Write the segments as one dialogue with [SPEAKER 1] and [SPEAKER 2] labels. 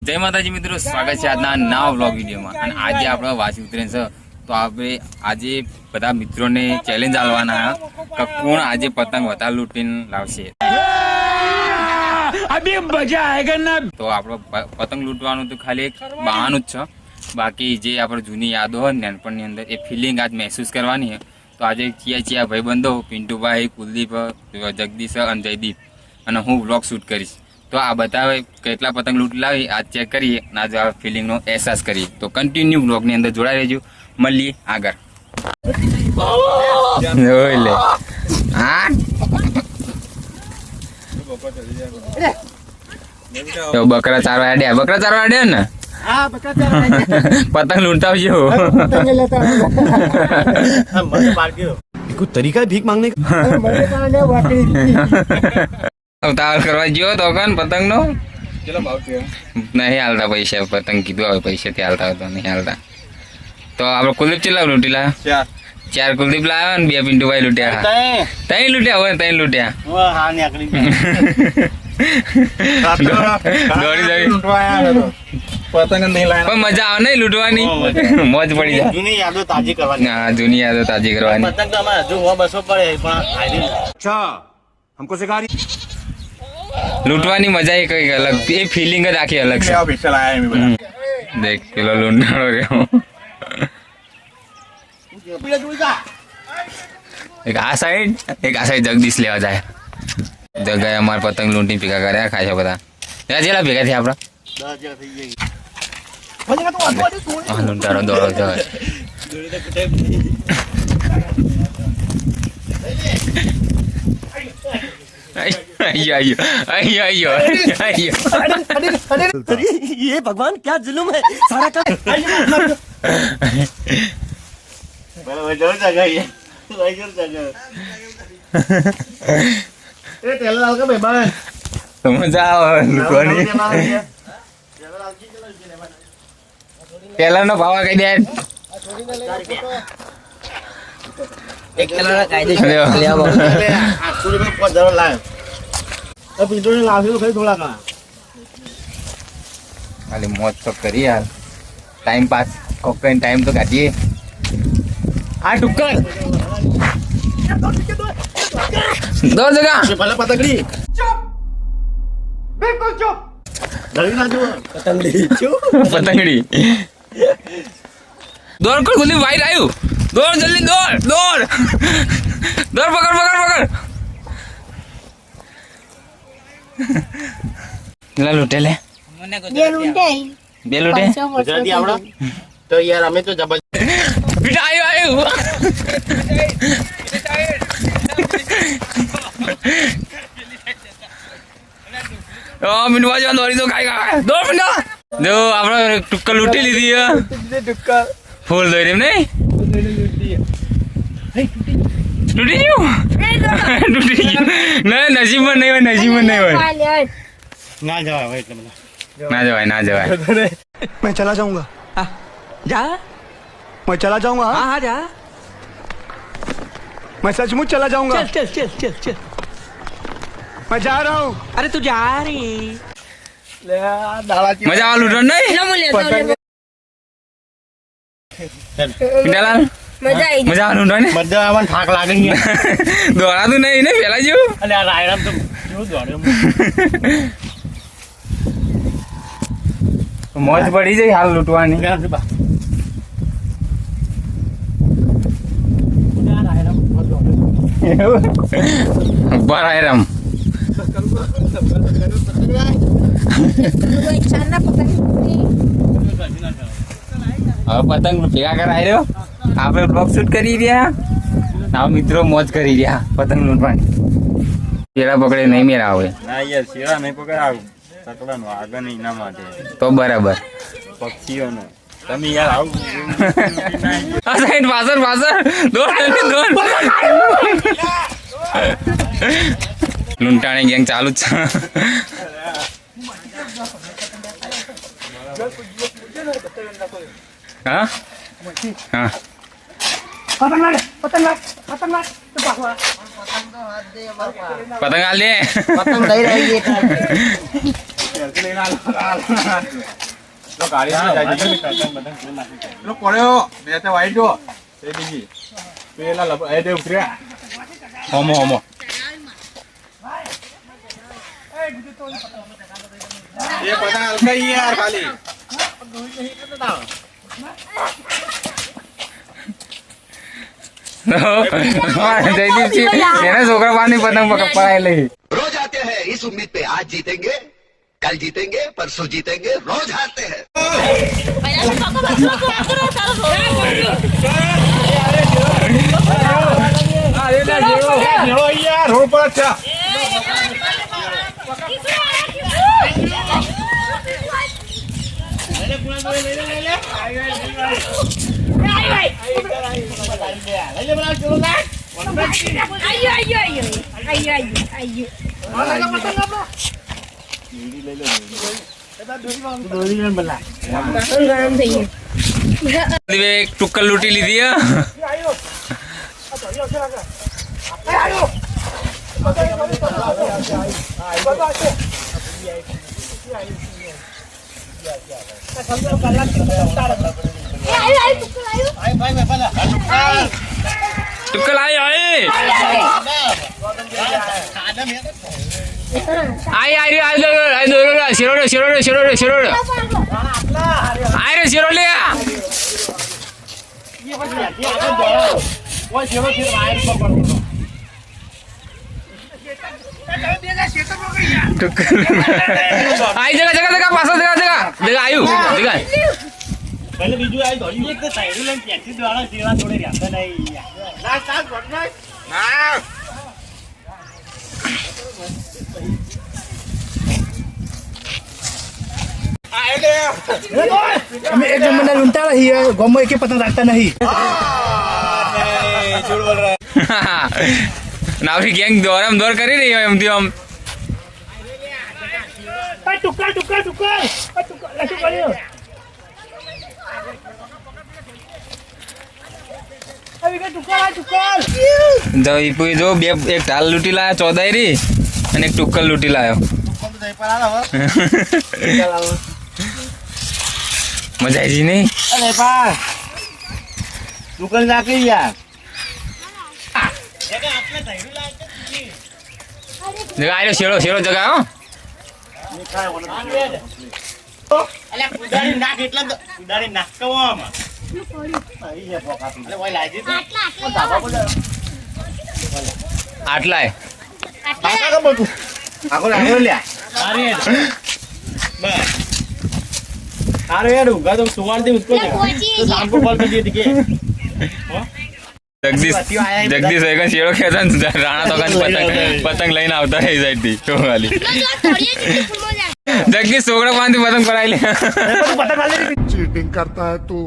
[SPEAKER 1] જય માતાજી મિત્રો, સ્વાગત છે આજના નવા વ્લોગ વિડીયોમાં। અને આજે આપણે વાસી ઉતરેન છે, તો આપણે આજે બધા મિત્રોને ચેલેન્જ આલવાના કે કોણ આજે પતંગ વધારે લૂંટીને લાવશે। અભી મજા આયેગા ના। તો આપણે પતંગ લૂંટવાનું તો ખાલી એક બહાનું જ છે, બાકી જે આપણે જૂની યાદો હોય નાનપણની અંદર એ ફિલિંગ આજ મહેસૂસ કરવાની છે। તો આજે ચિયા ભાઈબંધો પિન્ટુભાઈ, કુલદીપ, જગદીશ અને જયદીપ અને હું વ્લોગ શૂટ કરીશ। તો આ બતાવે કેટલા પતંગ લૂંટ લાવી આજ ચેક કરીએ અને આજ આ ફિલિંગનો અહેસાસ કરીએ। તો કન્ટિન્યુ બ્લોગની અંદર જોડાઈ રહેજો, મળીએ આગળ। લે હા બકરા ચારવા આડ્યા, બકરા ચારવા આડ્યા ને પતંગ લૂંટતા આવજો।
[SPEAKER 2] कोई तरीका है भीख मांगने का?
[SPEAKER 1] ઉતાવળ કરવા ગયો તો કન પતંગ નો નહીં હાલતા પૈસા, પતંગ કીધું હવે પૈસા થી હાલતા તો નહીં હાલતા। તો આપડે કુલદીપ ચેલા લૂંટી લાવ્યા? ચાર કુલદીપ લાવ્યા ને બે પિન્ટુભાઈ લૂંટ્યા। ત્રણ લૂંટ્યા હોય, ત્રણ લૂંટ્યા। પણ મજા આવે નહીં લૂંટવાની, મોજ પડી જાય।
[SPEAKER 2] જૂની યાદો તાજી કરવાની।
[SPEAKER 1] હા, જૂની યાદો તાજી કરવાની।
[SPEAKER 2] પતંગ તો અમારે હજુ 200 પડે પણ अच्छा हमको सिखा रही
[SPEAKER 1] લૂંટવાની મજા એ કઈ અલગ, એ ફિલિંગ જ આખી અલગ છે। દેખ પેલો લૂંટાણો રહ્યો, એક આ સાઈડ જગદીશ લેવા જાય। જગાએ અમારે પતંગ લૂંટી ભેગા કર્યા ખાય છે બધા। ત્યાં જેલા ભેગા થયા આપડા
[SPEAKER 2] 10,000 થઈ જાય।
[SPEAKER 1] લૂંટાણો દોડો જાય।
[SPEAKER 2] ये भगवान क्या जुल्म है सारा का बराबर जोर जगह ये जोर जगह ए तेल डाल के भाई
[SPEAKER 1] તો મજા આવે લૂંટવાની। પેલા નો ભાવ કઈ દે,
[SPEAKER 2] एक कलर का कायदे ले आओ आखुरी में को जरा लाए अब पिंटू ने लाव्यो फिर थोड़ा का
[SPEAKER 1] ખાલી મોજ તો કરી યાર, ટાઈમ પાસ કોકન ટાઈમ તો કાઢીએ। આ ટુક્કર દો જગા
[SPEAKER 2] से पहले पतंगड़ी चुप बिल्कुल चुप डरी ना जो पतंगड़ी चुप
[SPEAKER 1] પતંગડી દોડ કર, ગુલી વાઈટ આવ્યું, દોડ જલ્દી દોડ દોડ દોડ, પકડ પકડ પકડ। લે લૂટે લે, બે લૂટે
[SPEAKER 2] गुजराती आवड़ा तो यार हमें तो जबरदस्त
[SPEAKER 1] બેટા આવ્યું આવ્યું। મિનવા જવા દોડી તો ખાઈ ખાય દોડ મિનવા જો આપણે ટુક્કર લૂંટી લીધી હે, ફૂલ દોરી એમ નહીં તૂટી ગયું, તૂટી ગયું ના, નસીબમાં નહીં હોય, નસીબમાં નહીં હોય।
[SPEAKER 2] ना जावा भाई मतलब
[SPEAKER 1] ના જવાય, ના જવાય।
[SPEAKER 3] मैं चला जाऊंगा
[SPEAKER 4] जा
[SPEAKER 3] मैं चला जाऊंगा
[SPEAKER 4] हाँ हाँ जा
[SPEAKER 3] मैं सचमुच चला जाऊंगा
[SPEAKER 4] चल चल चल चल चल
[SPEAKER 3] मैं जा रहा हूँ
[SPEAKER 4] अरे तू जा रही
[SPEAKER 1] મજા આવે લૂંટણ નહીં પિંડાલાલ? મજા આવે લૂંટણ ને?
[SPEAKER 2] मध्य आवन ठाक लागे ही
[SPEAKER 1] દોડાતું નહીં ને પેલા જેવું।
[SPEAKER 2] अरे यार आयरन तो क्यों दौड़े
[SPEAKER 1] મોજ પડી જાય હાલ લૂંટવાની।
[SPEAKER 2] यार आयरन बहुत दौड़े
[SPEAKER 1] ઉપર આયરમ હવે પતંગ ભેગા કરાવી રહ્યો, આપણે બ્લોગ શૂટ કરી રહ્યા, આ મિત્રો મોજ કરી રહ્યા પતંગ લૂંટવાની। પેલા પકડે નહીં મેરા આવે
[SPEAKER 5] ના યાર શેરા નહીં પકડાવ સકડાનો આગળ એના માટે
[SPEAKER 1] તો બરાબર।
[SPEAKER 5] પક્ષીઓનો તમે યાર આવું
[SPEAKER 1] આ સાઈડ પાછળ પાછળ દોડ દોડ, લૂંટાણી ગેંગ ચાલુ જ છે। હા હા પતંગ હાલ દે,
[SPEAKER 2] पतंग दे रही है
[SPEAKER 1] જયદીપજી એના છોકરા પાસેની પતંગ પકડાઈ લઈ.
[SPEAKER 6] रोज आते हैं इस उम्मीद पे आज जीतेंगे कल जीतेंगे परसों जीतेंगे रोज हारते हैं
[SPEAKER 1] એક ટુક્કલ લૂંટી લીધી હે. ટુક્કલ આયો આઈ શેરો લે. આઈ જગા પાછો જગા આયુ જગા.
[SPEAKER 2] બીજું આવી દોડ્યું એક તો સાઈડ લઈને પેન્સિલ દ્વારા જેવા થોડે રહેતા નહીં
[SPEAKER 3] અમે એક નંબરના લૂંટા રહીએ ગામમાં એક પતંગ રાખતા નહીં.
[SPEAKER 1] નાવરી ગેંગ દોરામ દોર કરી રહી હોય એમથી આમ. જો બે એક ઢાલ લૂંટી લાયો ચોદાયરી અને એક ટુક્કલ લૂંટી લાયો. મજા આવી નહીં?
[SPEAKER 2] અરે પા દુકાન નાખી યાર
[SPEAKER 1] જગા આયો શેરો જગા હો. આટલાય જગદીશ એક શેરો ખેંચા ને રાણા તો પતંગ લઈને આવતા રહી જાય થી ખાલી. જગદીશ છોકરા પાસેથી પતંગ પડાવી લે.
[SPEAKER 3] चीटिंग करता है तू.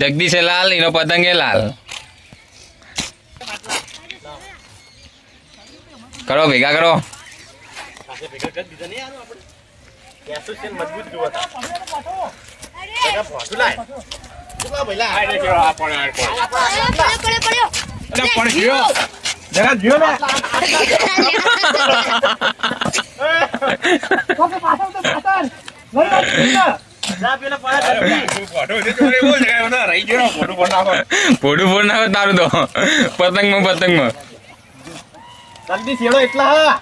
[SPEAKER 1] જગદીશ એ લાલ એનો પતંગ એ લાલ. કરો ભેગા કરો. ફોટું ફોડ નાખો તારું તો પતંગમાં
[SPEAKER 2] જલ્દી શેડો એટલા હા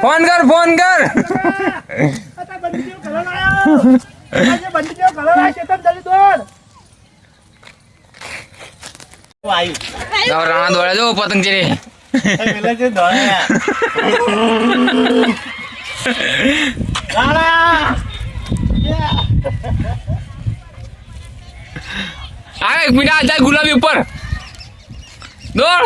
[SPEAKER 1] ફોન કર રાણા દોડે જો પતંગ છે
[SPEAKER 2] પેલા જે દોડ્યા
[SPEAKER 1] એક મિનિટ જાય ગુલાબી ઉપર દોડ.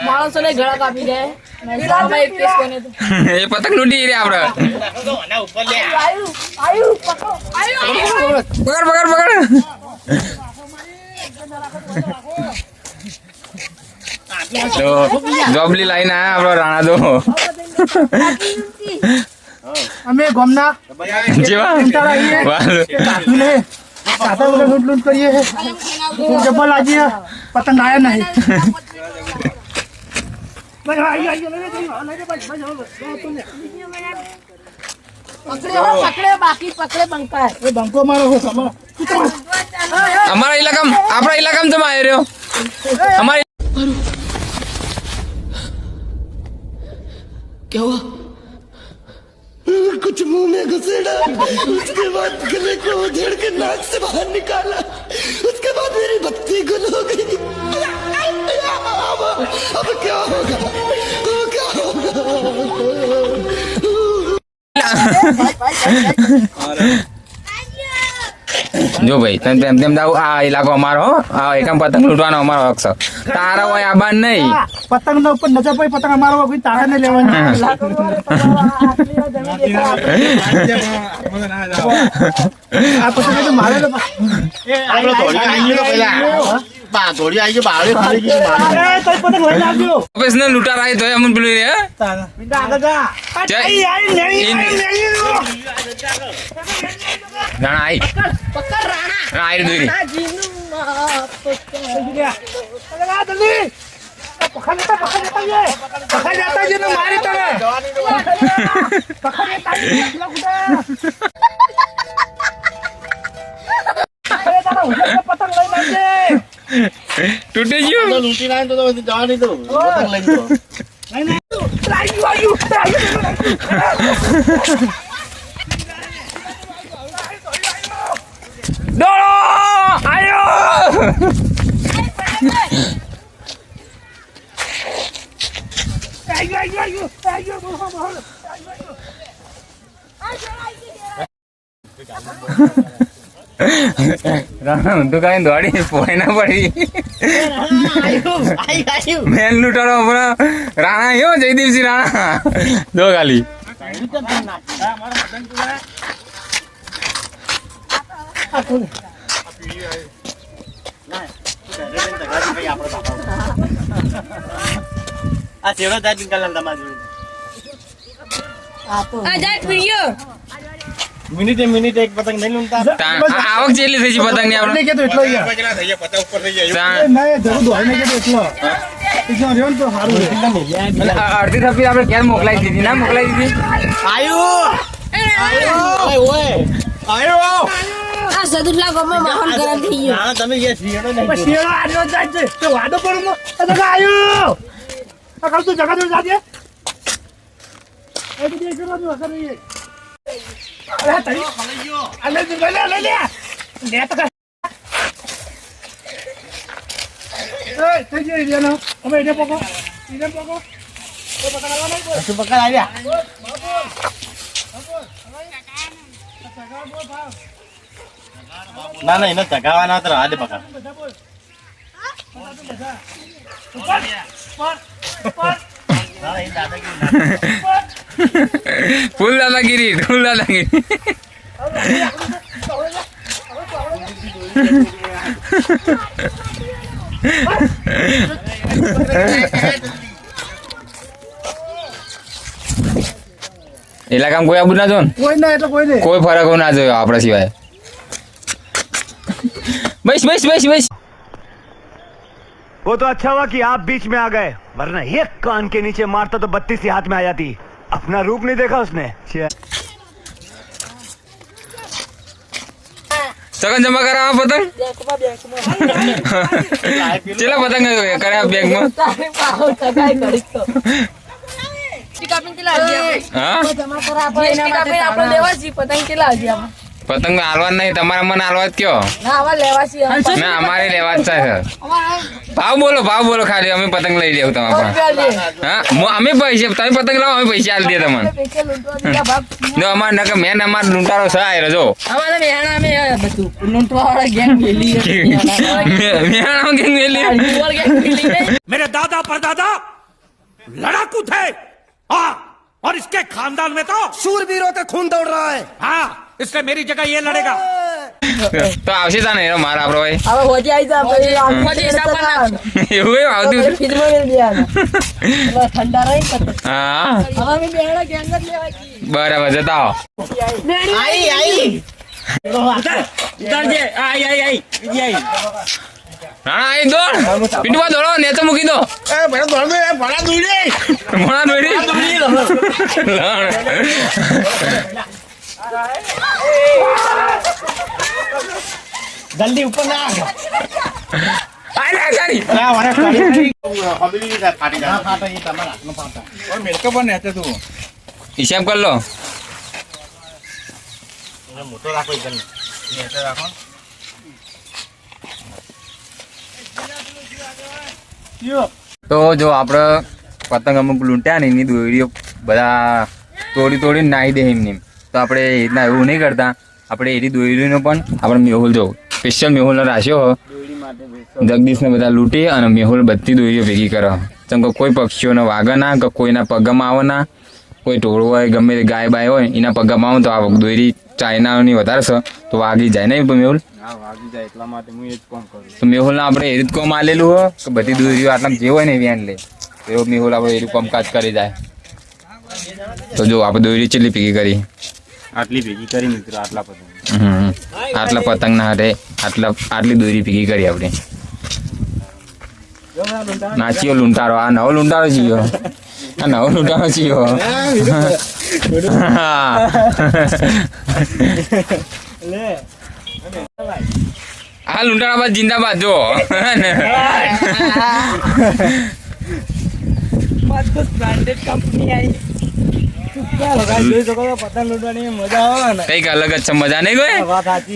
[SPEAKER 7] માણસોને ગળા કાપી જાય એક કેસ બને તો
[SPEAKER 1] એ પતંગ લૂંટી રે આપડે પકડ પકડ પકડ તો જોબલી લાઈન આયા આપડો રાણા દો
[SPEAKER 3] અમે ગામના
[SPEAKER 1] જેવા
[SPEAKER 3] કાઠુને કાઠા બધા લૂંટ લૂંટ કરીએ જબ્બર લાગીએ પતંગ આયા નહીં ભાઈ આઈ આઈ લઈ લે
[SPEAKER 7] પકડે બાકી પકડે બંકા
[SPEAKER 3] એ બંકો મારો હો સમા
[SPEAKER 1] અમારા ઇલાકામાં આપણા ઇલાકામાં તમે આવી રહ્યો અમારી
[SPEAKER 6] क्या हुआ कुछ मुंह में घुसेड़ा उसके बाद गले को उधेड़ के नाक से बाहर निकाला उसके बाद मेरी भक्ति गुल हो गई अब क्या होगा क्या होगा
[SPEAKER 1] જો ભાઈ તેમ તેમ દાવ આ ઇલાકો અમારો હો. આ એકમ પતંગ લૂંટવાનો અમારો હક છે તારા હોય આબાન નહીં
[SPEAKER 3] પતંગ ના ઉપર નજર પડી પતંગ અમારો કોઈ તારા ને લેવાની
[SPEAKER 2] આપણે દોડી આવી ગયો પેલા બા દોડી આવી ગયો બાળે ખાલી ગઈ મારે
[SPEAKER 3] તો પતંગ લઈ આવજો
[SPEAKER 1] પ્રોફેશનલ લૂંટાર આવી તો એમ પેલું રે
[SPEAKER 3] પિંડા આગળ જા
[SPEAKER 1] જય. રાણા આઈ રાણા આઈ દોરી
[SPEAKER 3] પકડ જાતા છે ને મારી તને પકડ જાતા પતંગ લઈ આવજે
[SPEAKER 1] તૂટી ગયું
[SPEAKER 2] લૂંટી ના તો જવા નહીં દઉં પતંગ લઈ દો
[SPEAKER 1] દોડો આયો રાણા ઊંધું કાંઈ દોડી પોઈ ના પડી મેન લૂંટારો હમણાં રાણા યો જયદીપસિંહ રાણા દો ખાલી
[SPEAKER 2] આ ચેડો જાય નિકાલ તમારી મિનિટે એક પતંગ નહીં લૂંટતા
[SPEAKER 1] આવક જેટલી થઈ છે પતંગ ની આપણે
[SPEAKER 3] કે તો એટલો યાર નહીં જરૂર દોઈને કે તો એટલો એકદમ રેવન તો સારું છે
[SPEAKER 1] અડધી થપ્પી આપણે ક્યારે મોકલાઈ દીધી ના મોકલાઈ દીધી
[SPEAKER 7] આ સદુલ્લા ગામમાં માહોલ ગરમ થઈ ગયો
[SPEAKER 2] હા તમે જે શિયાળો નહીં
[SPEAKER 3] પણ શિયાળો આજો જાય છે તો વાદો પડું આયો આ કાલ તો જગા દો જાજે એ તો દેખ રહ્યો અસર નહીં અરે તરી અલે લે લે તો એ થઈ ગઈ રિયાનો હવે એને પકો તો પકડ આવવા નહીં
[SPEAKER 2] તું પકડ આવ્યા ના ના એને ચગાવવાના તો રાહ દે પકડ
[SPEAKER 1] ફૂલ દાદાગીરી ઇલાકામાં કોઈ આબુ ના જો ને
[SPEAKER 3] કોઈ ના એટલે કોઈ નહીં
[SPEAKER 1] કોઈ ફરક ના જોયો આપણા સિવાય બસ
[SPEAKER 8] वो तो अच्छा हुआ कि आप बीच में आ गए वरना एक कान के नीचे मारता तो 32 ही हाथ में आ जाती अपना रूप नहीं देखा उसने
[SPEAKER 1] સગન જમા કરાવો પતંગ ચેલા પતંગ કર્યા બેગ માં પતંગ હાલવા નહીં તમારા મને હાલવા જ કયો ના અમારે લેવા જ છે ભાવ બોલો ખાલી અમે પતંગ લઈ લેવું તમારા પાસે. હા અમે પૈસા તમે પતંગ લાવો અમે પૈસા આલી દે તમને. જો અમાર નકર મેન અમાર લૂંટારો છે આયરો જો.
[SPEAKER 7] અમારે મેહાણા અમે બધું લૂંટવાવાળા ગેંગ મેલી
[SPEAKER 1] મેહાણા ગેંગ મેલી.
[SPEAKER 7] ગેંગ મેલી નહીં.
[SPEAKER 8] मेरे दादा परदादा लड़ाकू थे हाँ और इसके खानदान में तो शूरवीरों का खून दौड़ रहा है हाँ इसलिए मेरी जगह ये लड़ेगा
[SPEAKER 1] તો આવશે તા ને મારા આપણો ભાઈ.
[SPEAKER 7] હવે હોજી આવી જા પછી હોજી હિસાબ પર નાખજો.
[SPEAKER 1] એવું એમ આવતું.
[SPEAKER 7] ફ્રીજમાં મેલી દેવાના. એટલે ઠંડા રહી પછી.
[SPEAKER 1] હા
[SPEAKER 7] હવે અમે મેહાણા ગેંગ જ લેવા છીએ.
[SPEAKER 1] બરાબર જતા આવો.
[SPEAKER 2] आई
[SPEAKER 5] ઉતાર જે આઈ બીજી આઈ
[SPEAKER 1] રાણા આઈ દોડ પીટવા દોડો ને તો મૂકી દો.
[SPEAKER 2] बड़ा दौड़ में बड़ा दूरी
[SPEAKER 1] મોણા દોડી
[SPEAKER 2] जल्दी ऊपर ना
[SPEAKER 1] આઈ લે ગાડી.
[SPEAKER 2] अभी फाटी जा फाटा ये तमारा हाथ में फाटा
[SPEAKER 5] और मेरे पर नेते तू
[SPEAKER 1] હિસાબ કર લો.
[SPEAKER 2] मोटो राखो इधर नेते राखो
[SPEAKER 1] તો જો આપણે પતંગ અમુક લૂંટ્યા ને એની દોરીઓ બધા તોડીને નાહી દે એમની. તો આપણે એ રીતના એવું નહીં કરતા. આપણે એની દોરીનો પણ આપણે મેહુલ જો સ્પેશિયલ મેહુલનો રાખ્યો જગદીશને બધા લૂંટી અને મેહુલ બધી દોરીઓ ભેગી કરે. જેમ કે કોઈ પક્ષીઓને વાગે ના કે કોઈના પગમાં આવે ના, કોઈ ઢોળ હોય ગમે તે ગાય બાય હોય એના પગમાં આવે તો આ દોરી ચાઇનાની વધારે છે તો વાગી જાય નહીં મેહુલ.
[SPEAKER 5] હા વાગી જાય એટલા માટે હું એ જ કામ કરું
[SPEAKER 1] તો મેહુલને આપણે એ રીત કોમ આલેલું હોય કે બધી દોરીઓ આટલા જે હોય ને વેન લે તો એવો મેહુલ આપણે એ કામકાજ કરી જાય. તો જો આપણે દોરી કેટલી ભેગી કરી.
[SPEAKER 5] આટલી ભેગી કરી મિત્રો આટલા પતંગ
[SPEAKER 1] આટલા પતંગ ના હાથે આટલી દોરી ભેગી કરી આપણે. નાચીઓ લૂંટારો આ નવો લૂંટારો છીએ. આ નવો લૂંટારો છીએ. આ લૂંટારા જિંદાબાદ જો.
[SPEAKER 2] पतंग लूटवानी मजा आवे ना
[SPEAKER 1] કઈક અલગ જ છે મજા નહીં કોઈ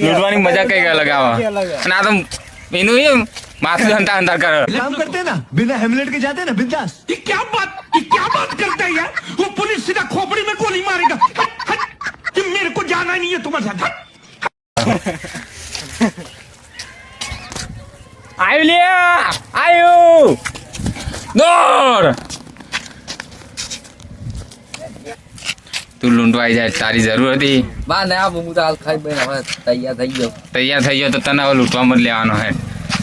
[SPEAKER 1] લૂંટવાની મજા કઈક અલગ આવે. અને આ તો એનું એમ માથું હંતા હંતા કરે.
[SPEAKER 8] काम करते हैं ना बिना हेमलेट के जाते हैं ना बिंदास ये क्या बात करता है यार वो पुलिस सीधा खोपड़ी में गोली मारेगा हट, हट, ये मेरे को जाना नहीं है तुम्हारे साथ हट।
[SPEAKER 1] આયુ લે આયુ દોડ. તું લૂંટવા આવી જાય તારી જરૂર હતી.
[SPEAKER 9] બા ના હું તો હાલ ખાઈ બેન હવે તૈયાર થઈ ગયો.
[SPEAKER 1] તૈયાર થઈ ગયો તો તને હવે લૂંટવામાં જ લેવાનો હે.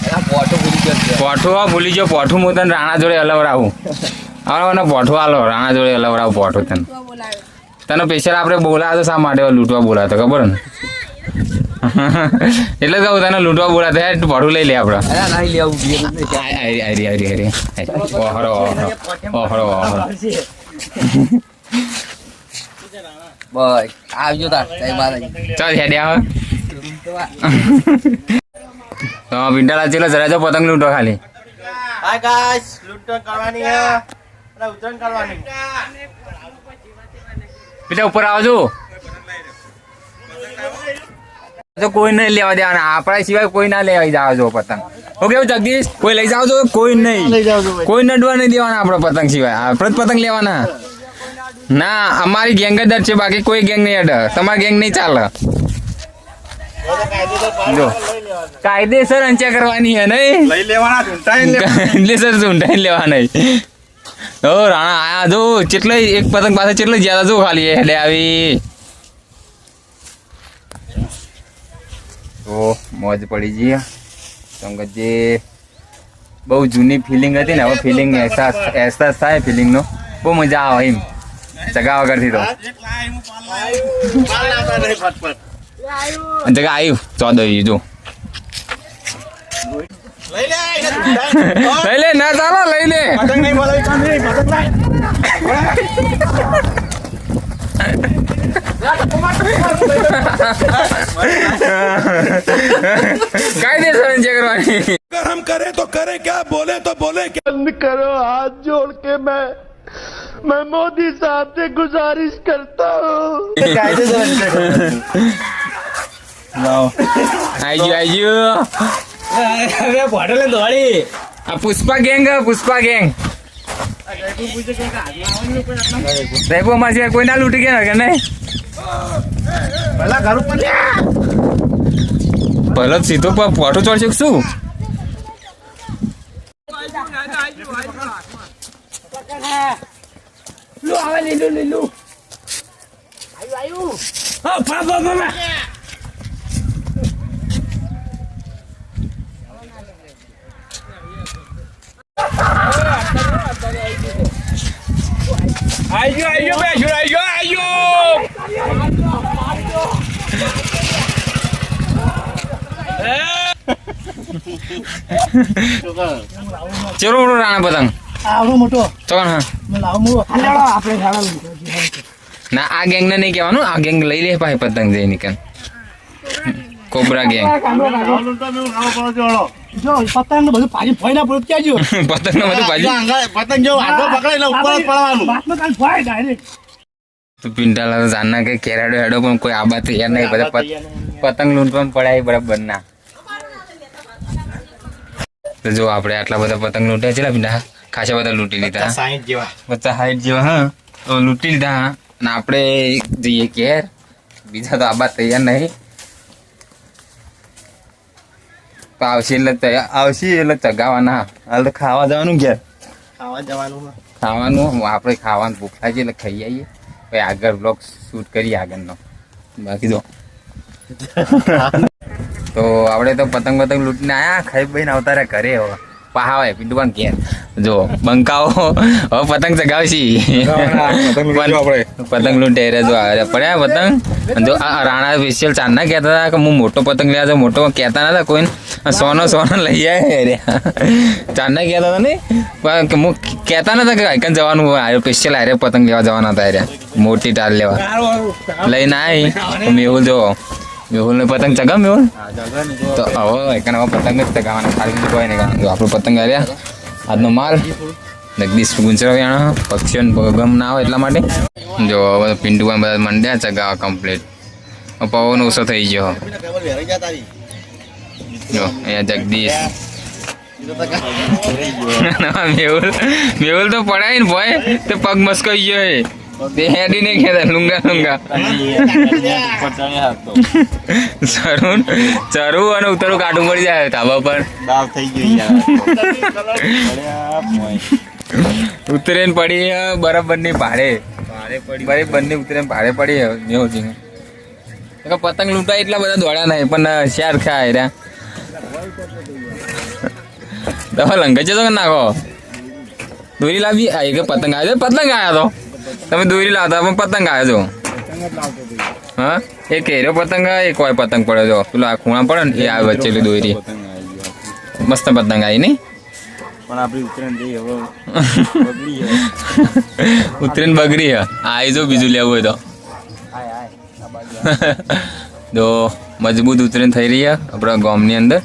[SPEAKER 9] એના ફોટો ભૂલી ગયો છે.
[SPEAKER 1] પોઠું ભૂલી ગયો. પોઠું હું તને રાણા જોડે હલવડાવું. હવે મને પોઠું આલો રાણા જોડે હલવડાવું પોઠું તને. તને સ્પેશિયલ આપણે બોલાવ્યો શા માટે લૂંટવા બોલાવતો ખબર ને. એટલે કહું તને લૂંટવા બોલાતો હે પોઠું લઈ લે આપણે.
[SPEAKER 9] અરે નહીં લેવું
[SPEAKER 1] ઓહરો ઓહરો ઓહરો.
[SPEAKER 9] બસ આવજો તાર જય માતાજી.
[SPEAKER 1] ચાલ હેડે આવે તો પિંટાલા ચેલો જરા જો પતંગ લૂંટો ખાલી.
[SPEAKER 2] हाय गाइस लूटन करवानी है अरे उतरन करवानी
[SPEAKER 1] પેલા ઉપર આવજો. તો કોઈ નહીં લેવા દેવાના આપણા સિવાય કોઈ ના લેવા જાવ જો પતંગ. ઓકે જગદીશ કોઈ લઈ જાવ છો કોઈ નહીં. કોઈ નડવા નહીં દેવાના આપણે પતંગ સિવાય આપણે જ પતંગ લેવાના. ના અમારી ગેંગ જ છે બાકી કોઈ ગેંગ નહીં અડે. તમારી ગેંગ નહીં ચાલે. જો કાયદેસર અંચા કરવાની હે નહીં
[SPEAKER 5] લઈ લેવાના ઢૂંઢાઈને
[SPEAKER 1] કાયદેસર ઢૂંઢાઈને લેવાના. ઓ રાણા આયા જો કેટલો એક પતંગ પાસે કેટલો જ્યાદા જો ખાલી એટલે આવી તો મોજ પડી ગઈ. સંગત જે બહુ જૂની ફિલિંગ હતી ને હવે ફિલિંગ અહેસાસ થાય ફિલિંગનો બહુ મજા આવે એમ જગા વગરથી તો.
[SPEAKER 2] पाल लाता नहीं फटफट
[SPEAKER 1] જગા આવ્યું 14 જો
[SPEAKER 2] ले ले
[SPEAKER 1] લઈ લે ના ચાલો લઈ લે.
[SPEAKER 5] પતંગ નહીં બોલાવી કામ નહીં પતંગ લાય
[SPEAKER 1] કાયદેસર અંચા કરવાની.
[SPEAKER 8] अगर हम करें तो करें क्या बोले तो बोले क्या
[SPEAKER 6] बंद करो हाथ जोड़ के मैं मोदी साहब से गुजारिश करता हूँ
[SPEAKER 1] આઈ ગયો
[SPEAKER 2] अरे बोतल दौड़ी
[SPEAKER 1] આ પુષ્પા ગેંગ રેબો માં છે કોઈ ના લૂટી ગયા કે નહીં
[SPEAKER 3] પેલા ઘર ઉપર
[SPEAKER 1] ભલે સીધો ફોટો ચડશે કે શું ચલો મોટો રાણા પતંગ
[SPEAKER 3] આવડો મોટો
[SPEAKER 1] ચોકણ હા
[SPEAKER 3] લાવો મોટો હાલો આપણે શાળા
[SPEAKER 1] ના આ ગેંગ ને નહીં કહેવાનું આ ગેંગ લઈ લે ભાઈ પતંગ જઈ નીકળ કોબરા ગેંગ
[SPEAKER 3] જો પતંગ ને બધું પાછી ફોઈ ના પડ્યું ક્યાં જો
[SPEAKER 1] પતંગ ને બધું ભાજી
[SPEAKER 2] પતંગ જેવું હાથો પકડે એટલે ઉપર જ પડવાનું
[SPEAKER 3] બાતમાં કાલ ફોઈ ડાયરેક્ટ
[SPEAKER 1] તો પિંટાલા જાનના કે કેરાડો હેડો પણ કોઈ આબા તૈયાર નહીં બધા પતંગ લૂંટવામાં પડાય બરાબર ના તો જો આપણે આટલા બધા પતંગ લૂંટ્યા છે પિંડા ખાસા બધા લૂંટી લીધા
[SPEAKER 2] 60 જેવા
[SPEAKER 1] 50-60 જેવા હા તો લૂંટી લીધા અને આપણે જઈએ ઘેર બીજા તો આબા તૈયાર નહીં તો આવશે એટલે ચગાવાના હાલ તો ખાવા જવાનું ઘેર ખાવાનું આપણે ખાવાનું ભૂખ લાગી એટલે ખાઈ આવીએ પછી આગળ બ્લોગ શૂટ કરીએ આગળનો બાકી તો તો આપણે તો પતંગ લૂંટીને આયા ખાઈ બહીને આવતા રહ્યા ઘરે હવે પહાવાય પિન્ટુ પણ ઘેર જો બંકાઓ હવે પતંગ ચગાવશી પતંગ લૂંટે રે જો પડ્યા પતંગ જો આ રાણા સ્પેશિયલ ચાંદના કહેતા હતા કે હું મોટો પતંગ લેવા જાઉં મોટો કહેતા નતા કોઈને સોનો લઈ આવે રે ચાંદના કહેતા હતા ને પણ હું કહેતા નતા કે આઈકન જવાનું સ્પેશિયલ હારે પતંગ લેવા જવાના હતા રે મોટી ટાલ લેવા લઈને આવી મેહુલ જો મેહુલ ને પતંગ ચગા મેહુલ તો હવે આઈકન હવે પતંગ જ ચગાવવાના ખાલી કોઈ નહીં જો આપણું પતંગ આવ્યા આજનો માલ જગદીશ ગુંચરાવ્યા પક્ષીઓને ગમ ના આવે એટલા માટે જો હવે પિન્ટુમાં બધા મંડ્યા ચગાવા કમ્પ્લીટ પવન ઓછો થઈ ગયો જો અહીંયા જગદીશ મેહુલ તો પડાય ને ભાઈ તે પગ મસ્કાઈ ગયો હે તે હેડી નહીં કહેતા લુંગા ચરું અને ઉતરું કાઢું પડી જાય ધાબા પર ઉતરેન પડી બરાબર ની ભાડે બંને ઉતરેન ભાડે પડી એવું છે પતંગ લૂંટાય એટલા બધા દોડ્યા નહીં પણ શેર ખાય રહ્યા તમે લંગા જતો કે નાખો દોરી લાવી આવી કે પતંગ આવ્યો પતંગ આવ્યો તો તમે દોરી લાવતા પણ પતંગ આવ્યો છો હા એક હેરો પતંગ એક કોઈ પતંગ પડ્યો છો પેલો આ ખૂણા પડે ને એ આવે વચ્ચેલી દોરી મસ્ત પતંગ આવી નહીં
[SPEAKER 5] પણ આપણી
[SPEAKER 1] ઉતરેન બગડી હે આવી જો બીજું લેવું હોય તો મજબૂત ઉતરેન થઈ રહી હે આપણા ગામની અંદર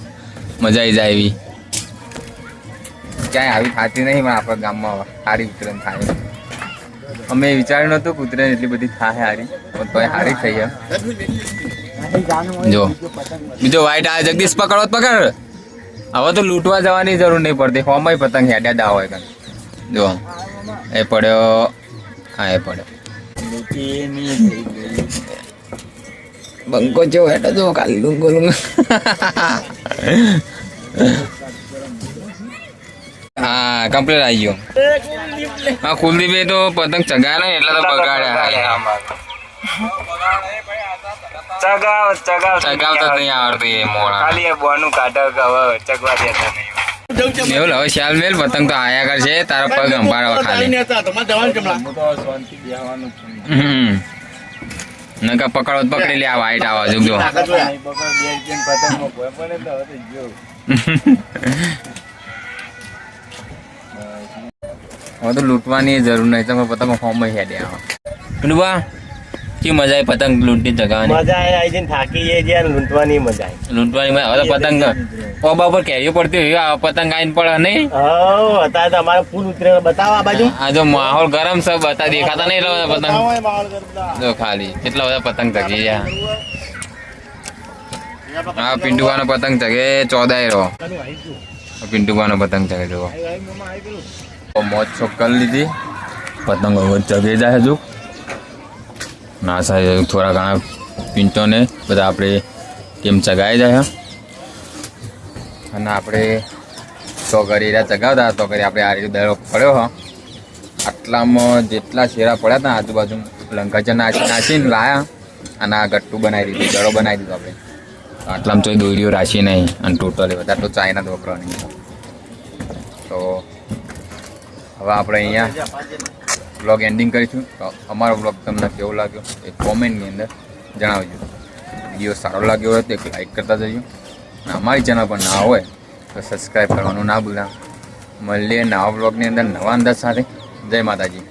[SPEAKER 1] મજા આવી જાય એવી ક્યાંય આવી ખાતી નહીં પણ આપણા ગામમાં સારી ઉતરેન થાય અમે વિચાર્યું નહોતું કે ઉતરેન એટલી બધી થાય સારી પણ તોય સારી થઈ જો બીજો વાઈટ આ જગદીશ પકડ હવે તો લૂંટવા જવાની જરૂર નહીં પડતી હોમાં પતંગ હેડ્યા દા હોય જો એ પડ્યો હા એ પડ્યો બંકો જો હેડો જો ખાલી લુંગો હા કમ્પ્લીટ આવી ગયો હા કુલદીપે તો પતંગ ચગાયા ને એટલે તો બગાડ્યા ચગાવતા નહીં આવડતું એ મોડા ખાલી બોનું કાઢો ચગવા દેતા નહીં એવું હવે શાલ મેલ પતંગ તો આયા કરશે તારા પગ અંબાડવા ખાલી નકા પકડો પકડી લે આ વાઈટ આવા જો હવે તો લૂંટવાની જરૂર નહીં તમે પતંગ હોમ હેડે આવા કે મજા આવી પતંગ લૂંટી જગાવાની
[SPEAKER 2] મજા આવી જઈને થાકી જઈએ જ્યાં લૂંટવાની મજા આવી
[SPEAKER 1] લૂંટવાની હવે તો પતંગ ઓબા પર કેરીઓ પડતી હોય પતંગ આઈને પડે નહીં
[SPEAKER 2] અત્યારે તો અમારે ફૂલ ઉતરે બતાવો આ બાજુ
[SPEAKER 1] આ જો માહોલ ગરમ છે બતા દેખાતા નહીં એટલા બધા પતંગ જો ખાલી કેટલા બધા પતંગ ચગી ગયા હા પિન્ટુભાનો પતંગ ચગે ચોદાય રહો પિન્ટુભાનો પતંગ ચગે જો મોજ છોક કરી લીધી પતંગ ચગે જાય હજુ ના સાહેબ થોડા ઘણા પિન્ટોને બધા આપણે ટીમ ચગાવી જાય અને આપણે તો કરી ચગાવતા તો કરી આપણે આ રીતે દડો પડ્યો હા આટલામાં જેટલા શેરા પડ્યા હતા આજુબાજુ લંકાચા નાચીને લાયા અને આ ગટ્ટુ બનાવી દીધું દડો બનાવી દીધો આપણે આટલામાં તો દોરીઓ રાશી નહીં અને ટોટલી બધા તો ચાઇના દોકરો નહીં તો હવે આપણે અહીંયા બ્લોગ એન્ડિંગ કરીશું તો અમારો બ્લોગ તમને કેવો લાગ્યો એ કોમેન્ટની અંદર જણાવજો વિડીયો સારો લાગ્યો હોય તો એક લાઈક કરતા જજો અને અમારી ચેનલ પર ના હોય તો સબસ્ક્રાઈબ કરવાનું ના ભૂલા મળીએ નવા બ્લોગની અંદર નવા અંદાજ સાથે જય માતાજી